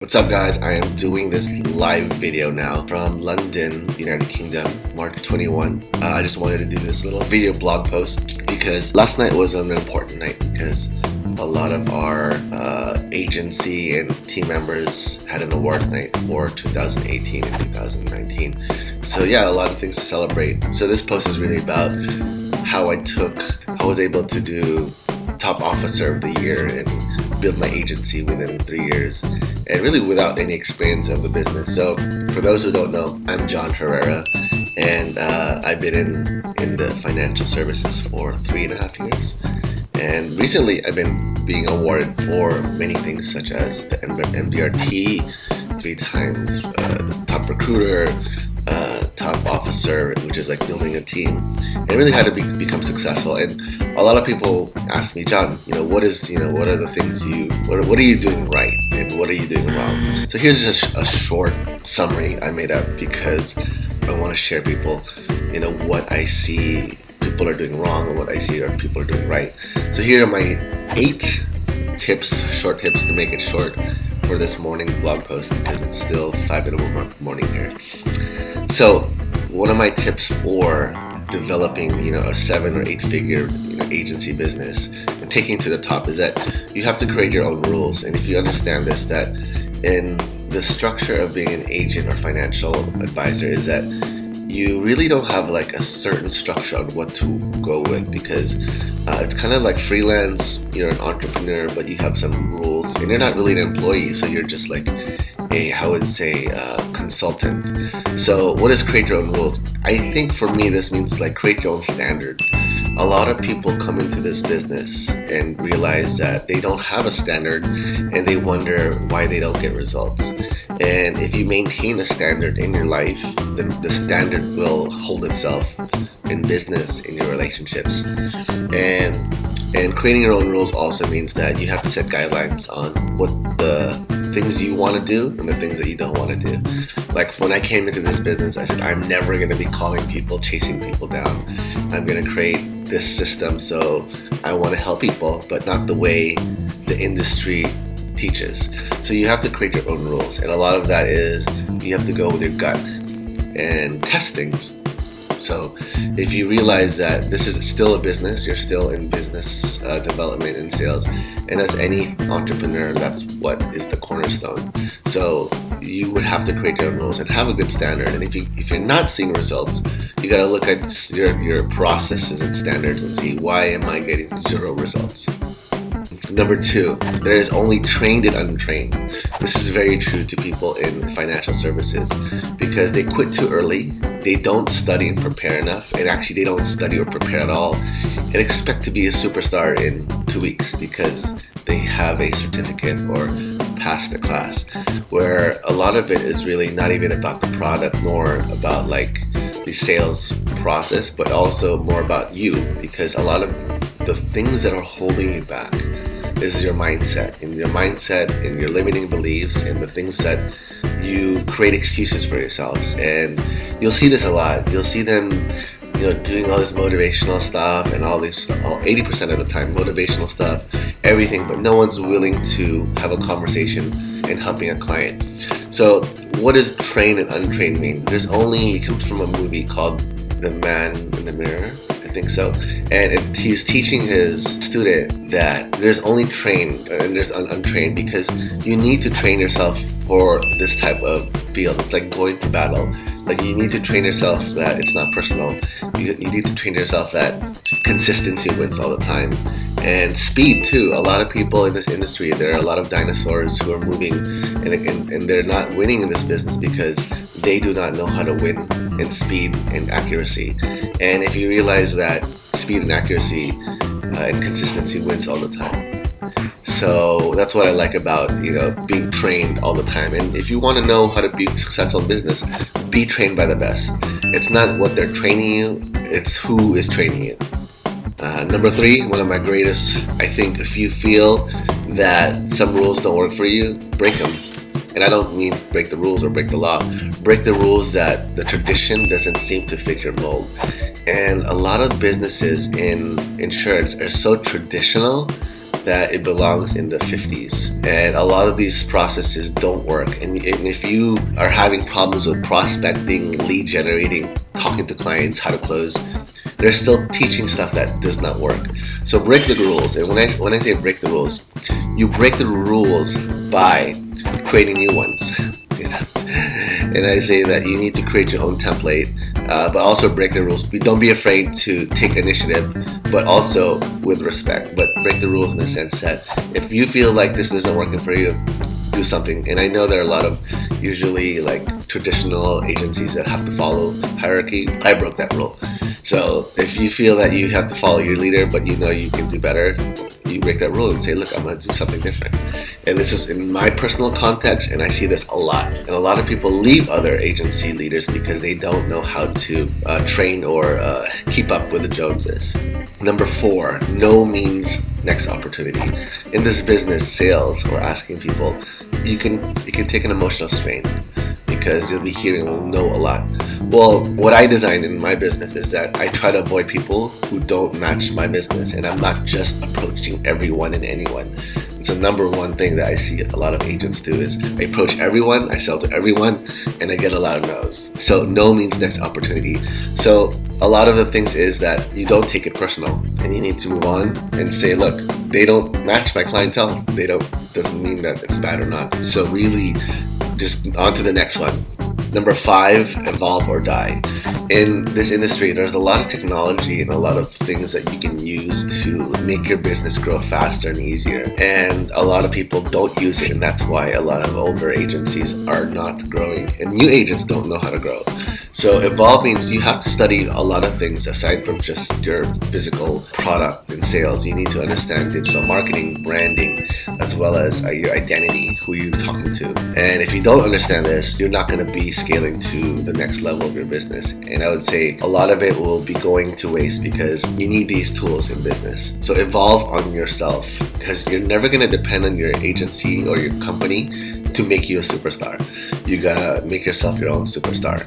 What's up guys, I am doing this live video now from London, United Kingdom, March 21. I just wanted to do this little video blog post because last night was an important night because a lot of our agency and team members had an award night for 2018 and 2019. So yeah, a lot of things to celebrate. So this post is really about how I was able to do top officer of the year and build my agency within 3 years, and really without any experience of the business. So for those who don't know, I'm Jon Herrera, and I've been in the financial services for 3.5 years. And recently I've been being awarded for many things such as the MDRT, 3 times the top recruiter, top officer, which is like building a team, and really how to become successful. And a lot of people ask me, John, what are the things what are you doing right and what are you doing wrong? So here's just a short summary I made up because I want to share people, what I see people are doing wrong and what I see people are doing right. So here are my 8 short tips to make it short for this morning blog post because it's still 5 in the morning here. So one of my tips for developing, a 7 or 8 figure, agency business and taking to the top is that you have to create your own rules. And if you understand this, that in the structure of being an agent or financial advisor is that you really don't have like a certain structure on what to go with, because it's kind of like freelance. You're an entrepreneur, but you have some rules, and you're not really an employee, so you're just like a consultant. So what is create your own rules? I think for me this means like create your own standard. A lot of people come into this business and realize that they don't have a standard, and they wonder why they don't get results. And if you maintain a standard in your life, then the standard will hold itself in business, in your relationships. And creating your own rules also means that you have to set guidelines on what the things you want to do and the things that you don't want to do. Like when I came into this business, I said, I'm never going to be calling people, chasing people down. I'm going to create this system so I want to help people, but not the way the industry teaches. So you have to create your own rules, and a lot of that is you have to go with your gut and test things. So if you realize that this is still a business, you're still in business development and sales, and as any entrepreneur, that's what is the cornerstone. So you would have to create your own rules and have a good standard. And if you're not seeing results, you got to look at your processes and standards and see, why am I getting 0 results? Number 2, there is only trained and untrained. This is very true to people in financial services because they quit too early. They don't study and prepare enough, and actually they don't study or prepare at all and expect to be a superstar in 2 weeks because they have a certificate or passed the class, where a lot of it is really not even about the product nor about like the sales process, but also more about you, because a lot of the things that are holding you back is your mindset, and your limiting beliefs, and the things that you create excuses for yourselves. And you'll see this a lot. You'll see them, doing all this motivational stuff and all 80% of the time, motivational stuff, everything, but no one's willing to have a conversation and helping a client. So what does trained and untrained mean? It comes from a movie called The Man in the Mirror, I think so. And he's teaching his student that there's only trained and there's untrained, because you need to train yourself for this type of field. It's like going to battle. Like you need to train yourself that it's not personal. You need to train yourself that consistency wins all the time. And speed too. A lot of people in this industry, there are a lot of dinosaurs who are moving and they're not winning in this business because they do not know how to win in speed and accuracy. And if you realize that speed and accuracy and consistency wins all the time. So that's what I like about, being trained all the time. And if you want to know how to be successful in business, be trained by the best. It's not what they're training you, it's who is training you. Number 3, one of my greatest, I think, if you feel that some rules don't work for you, break them. And I don't mean break the rules or break the law. Break the rules that the tradition doesn't seem to fit your mold. And a lot of businesses in insurance are so traditional that it belongs in the 50s. And a lot of these processes don't work. And if you are having problems with prospecting, lead generating, talking to clients, how to close, they're still teaching stuff that does not work. So break the rules. And when I say break the rules, you break the rules by creating new ones. And I say that you need to create your own template, but also break the rules. Don't be afraid to take initiative, but also with respect. But break the rules in the sense that if you feel like this isn't working for you, do something. And I know there are a lot of usually like traditional agencies that have to follow hierarchy. I broke that rule. So if you feel that you have to follow your leader, but you know you can do better, you break that rule and say, look, I'm going to do something different. And this is in my personal context, and I see this a lot. And a lot of people leave other agency leaders because they don't know how to train or keep up with the Joneses. Number 4, no means next opportunity. In this business, sales, or asking people, you can take an emotional strain, because you'll be hearing no a lot. Well, what I designed in my business is that I try to avoid people who don't match my business, and I'm not just approaching everyone and anyone. It's the number one thing that I see a lot of agents do is I approach everyone, I sell to everyone, and I get a lot of no's. So no means next opportunity. So a lot of the things is that you don't take it personal, and you need to move on and say, look, they don't match my clientele. Doesn't mean that it's bad or not. So really, just on to the next one. Number 5, evolve or die. In this industry, there's a lot of technology and a lot of things that you can use to make your business grow faster and easier. And a lot of people don't use it, and that's why a lot of older agencies are not growing. And new agents don't know how to grow. So evolve means you have to study a lot of things aside from just your physical product and sales. You need to understand digital marketing, branding, as well as your identity, who you're talking to. And if you don't understand this, you're not going to be scaling to the next level of your business. And I would say a lot of it will be going to waste because you need these tools in business. So evolve on yourself, because you're never going to depend on your agency or your company to make you a superstar. You gotta make yourself your own superstar.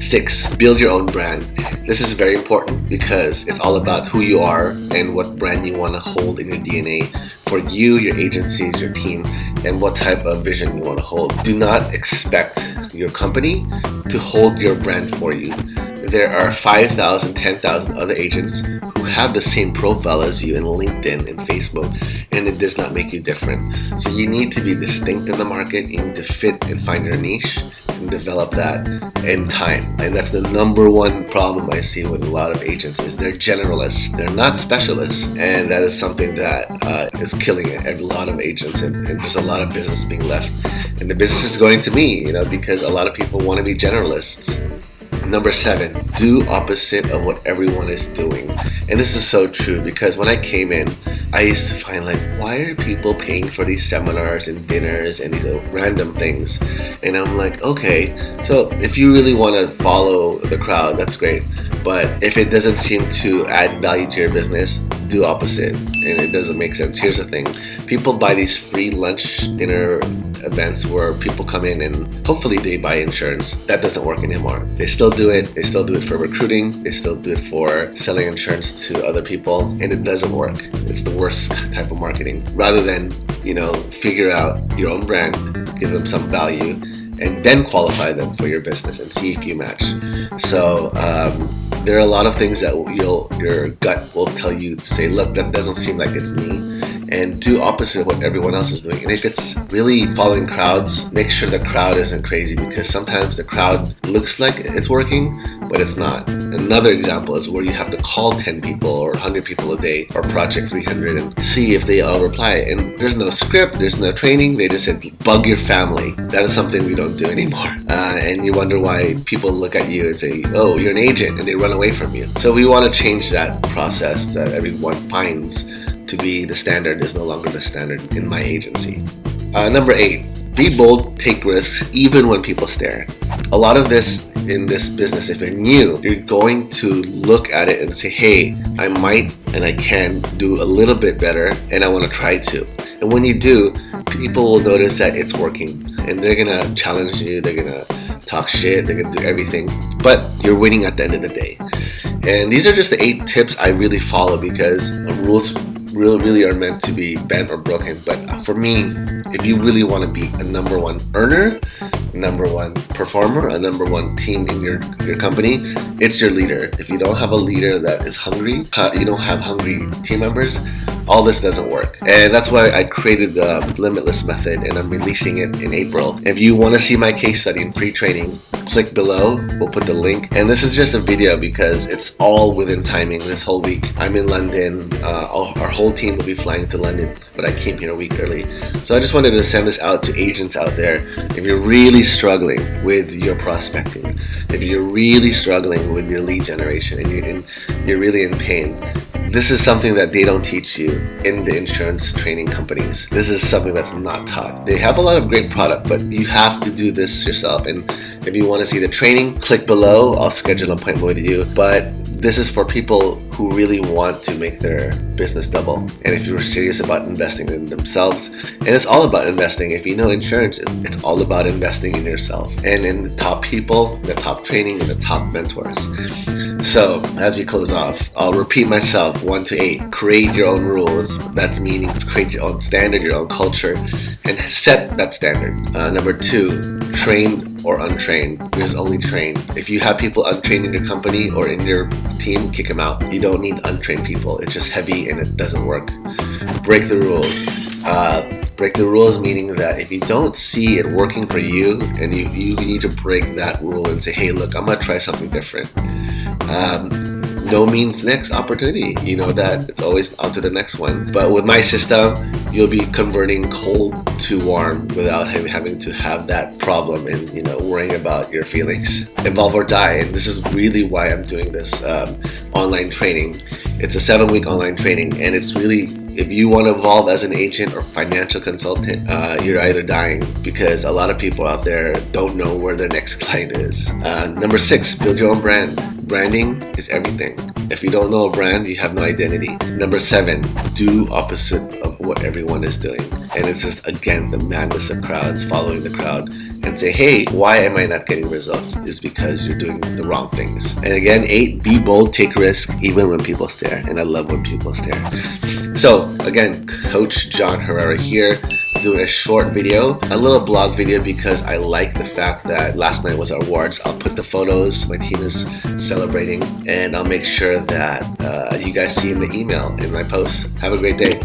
6, build your own brand. This is very important because it's all about who you are and what brand you want to hold in your DNA for you, your agencies, your team, and what type of vision you want to hold. Do not expect your company to hold your brand for you. There are 5,000, 10,000 other agents who have the same profile as you in LinkedIn and Facebook, and it does not make you different. So you need to be distinct in the market. You need to fit and find your niche and develop that in time. And that's the number one problem I see with a lot of agents is they're generalists. They're not specialists, and that is something that is killing it. A lot of agents, and there's a lot of business being left. And the business is going to me, because a lot of people want to be generalists. Number 7, do opposite of what everyone is doing. And this is so true because when I came in, I used to find why are people paying for these seminars and dinners and these random things? And I'm like, okay, so if you really want to follow the crowd, that's great. But if it doesn't seem to add value to your business, do opposite. And it doesn't make sense. Here's the thing. People buy these free lunch, dinner events where people come in and hopefully they buy insurance. That doesn't work anymore. They still do it. They still do it for recruiting. They still do it for selling insurance to other people. And it doesn't work. It's the worst type of marketing. Rather than, figure out your own brand, give them some value, and then qualify them for your business and see if you match. So there are a lot of things that your gut will tell you to say, look, that doesn't seem like it's me, and do opposite of what everyone else is doing. And if it's really following crowds, make sure the crowd isn't crazy, because sometimes the crowd looks like it's working, but it's not. Another example is where you have to call 10 people or 100 people a day, or Project 300, and see if they all reply. And there's no script, there's no training. They just said, bug your family. That is something we don't do anymore. And you wonder why people look at you and say, oh, you're an agent, and they run away from you. So we want to change that process that everyone finds to be the standard is no longer the standard in my agency. Number 8, be bold, take risks, even when people stare. A lot of this in this business, if you're new, you're going to look at it and say, hey, I might and I can do a little bit better, and I want to try to. And when you do, people will notice that it's working, and they're going to challenge you, they're going to talk shit, they're going to do everything, but you're winning at the end of the day. And these are just the 8 tips I really follow, because rules really are meant to be bent or broken. But for me, if you really want to be a number one earner, number one performer, a number one team in your company, it's your leader. If you don't have a leader that is hungry, you don't have hungry team members, all this doesn't work. And that's why I created the Limitless method, and I'm releasing it in April. If you want to see my case study and free training, click below. We'll put the link. And this is just a video because it's all within timing. This whole week I'm in London. Our whole team will be flying to London, but I came here a week early. So I just wanted to send this out to agents out there. If you're really struggling with your prospecting, if you're really struggling with your lead generation, and you're really in pain, this is something that they don't teach you in the insurance training companies. This is something that's not taught. They have a lot of great product, but you have to do this yourself. And if you want to see the training, click below. I'll schedule an appointment with you. But this is for people who really want to make their business double. And if you're serious about investing in themselves, and it's all about investing. If you know insurance, it's all about investing in yourself and in the top people, the top training, and the top mentors. So as we close off, I'll repeat myself 1 to 8. Create your own rules. That's meaning create your own standard, your own culture, and set that standard. Number 2, train or untrained. There's only trained. If you have people untrained in your company or in your team, kick them out. You don't need untrained people. It's just heavy and it doesn't work. Break the rules. Break the rules meaning that if you don't see it working for you, and you need to break that rule and say, hey, look, I'm gonna try something different. No means next opportunity. You know that it's always on to the next one. But with my system, you'll be converting cold to warm without having to have that problem and worrying about your feelings. Evolve or die, and this is really why I'm doing this online training. It's a 7-week online training, and it's really, if you want to evolve as an agent or financial consultant, you're either dying, because a lot of people out there don't know where their next client is. Number 6, build your own brand. Branding is everything. If you don't know a brand, you have no identity. Number 7, do opposite of what everyone is doing. And it's just, again, the madness of crowds, following the crowd, and say, hey, why am I not getting results? It's because you're doing the wrong things. And again, 8, be bold, take risk, even when people stare. And I love when people stare. So again, Coach Jon Herrera here, doing a short video, a little blog video, because I like the fact that last night was our awards. I'll put the photos, my team is celebrating, and I'll make sure that you guys see in the email in my post. Have a great day.